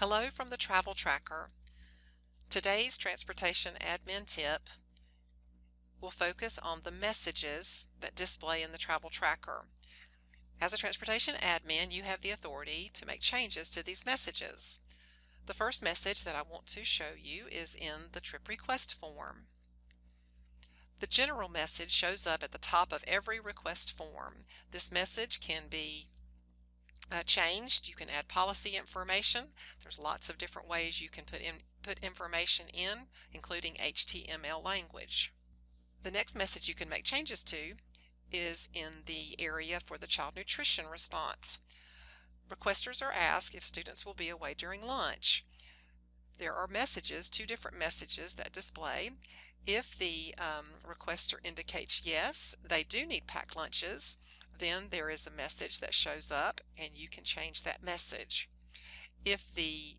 Hello from the Travel Tracker. Today's transportation admin tip will focus on the messages that display in the Travel Tracker. As a transportation admin, you have the authority to make changes to these messages. The first message that I want to show you is in the trip request form. The general message shows up at the top of every request form. This message can be changed. You can add policy information. There's lots of different ways you can put information in, including HTML language. The next message you can make changes to is in the area for the child nutrition response. Requesters are asked if students will be away during lunch. There are messages, two different messages that display. If the requester indicates yes, they do need packed lunches, then there is a message that shows up and you can change that message. If the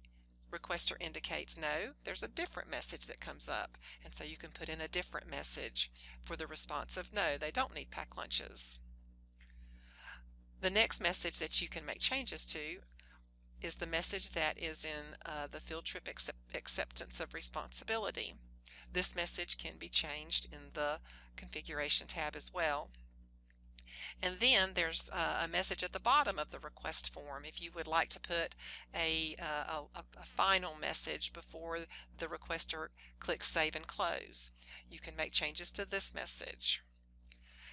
requester indicates no, there's a different message that comes up, and so you can put in a different message for the response of no, they don't need packed lunches. The next message that you can make changes to is the message that is in the field trip acceptance of responsibility. This message can be changed in the configuration tab as well. And then there's a message at the bottom of the request form if you would like to put a final message before the requester clicks Save and Close. You can make changes to this message.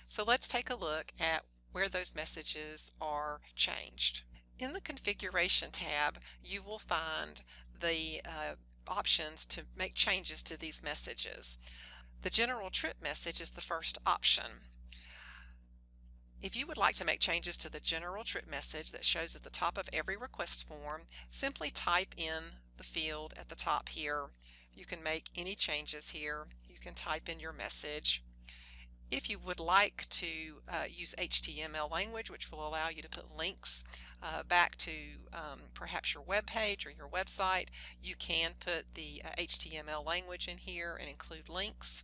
So let's take a look at where those messages are changed. In the Configuration tab, you will find the options to make changes to these messages. The General Trip message is the first option. If you would like to make changes to the general trip message that shows at the top of every request form, simply type in the field at the top here. You can make any changes here. You can type in your message. If you would like to use HTML language, which will allow you to put links back to perhaps your web page or your website, you can put the HTML language in here and include links.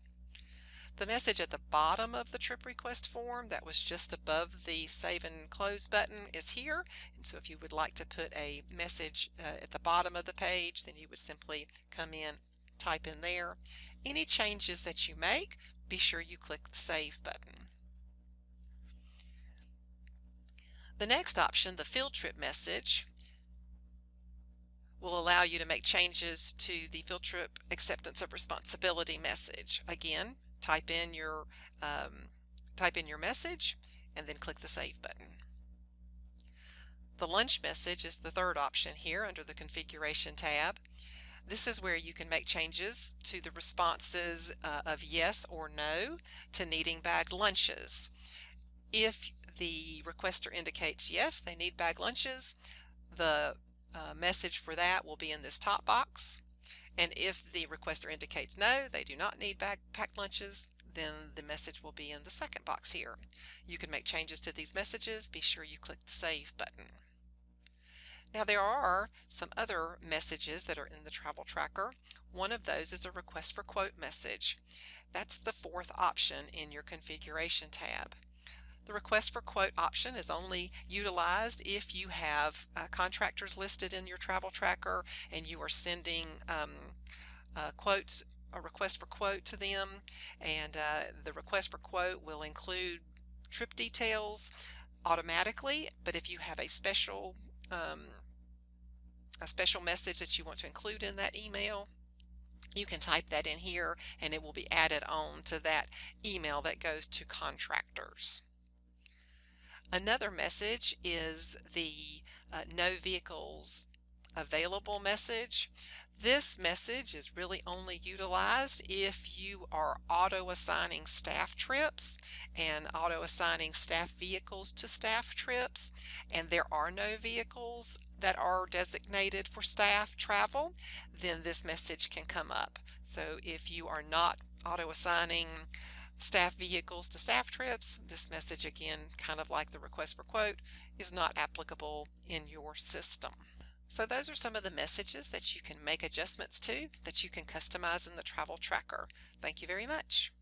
The message at the bottom of the trip request form that was just above the Save and Close button is here, and so if you would like to put a message at the bottom of the page, then you would simply come in, type in there. Any changes that you make, be sure you click the Save button. The next option, the field trip message, will allow you to make changes to the field trip acceptance of responsibility message. Again, type in your message and then click the Save button. The lunch message is the third option here under the Configuration tab. This is where you can make changes to the responses of yes or no to needing bagged lunches. If the requester indicates yes, they need bagged lunches, the message for that will be in this top box. And if the requester indicates no, they do not need packed lunches, then the message will be in the second box here. You can make changes to these messages. Be sure you click the Save button. Now there are some other messages that are in the Travel Tracker. One of those is a request for quote message. That's the fourth option in your Configuration tab. The request for quote option is only utilized if you have contractors listed in your Travel Tracker and you are sending quotes, a request for quote to them, and the request for quote will include trip details automatically, but if you have a special message that you want to include in that email, you can type that in here and it will be added on to that email that goes to contractors. Another message is the no vehicles available message. This message is really only utilized if you are auto-assigning staff trips and auto-assigning staff vehicles to staff trips, and there are no vehicles that are designated for staff travel, then this message can come up. So if you are not auto-assigning staff vehicles to staff trips, this message, again, kind of like the request for quote, is not applicable in your system. So those are some of the messages that you can make adjustments to, that you can customize in the Travel Tracker. Thank you very much.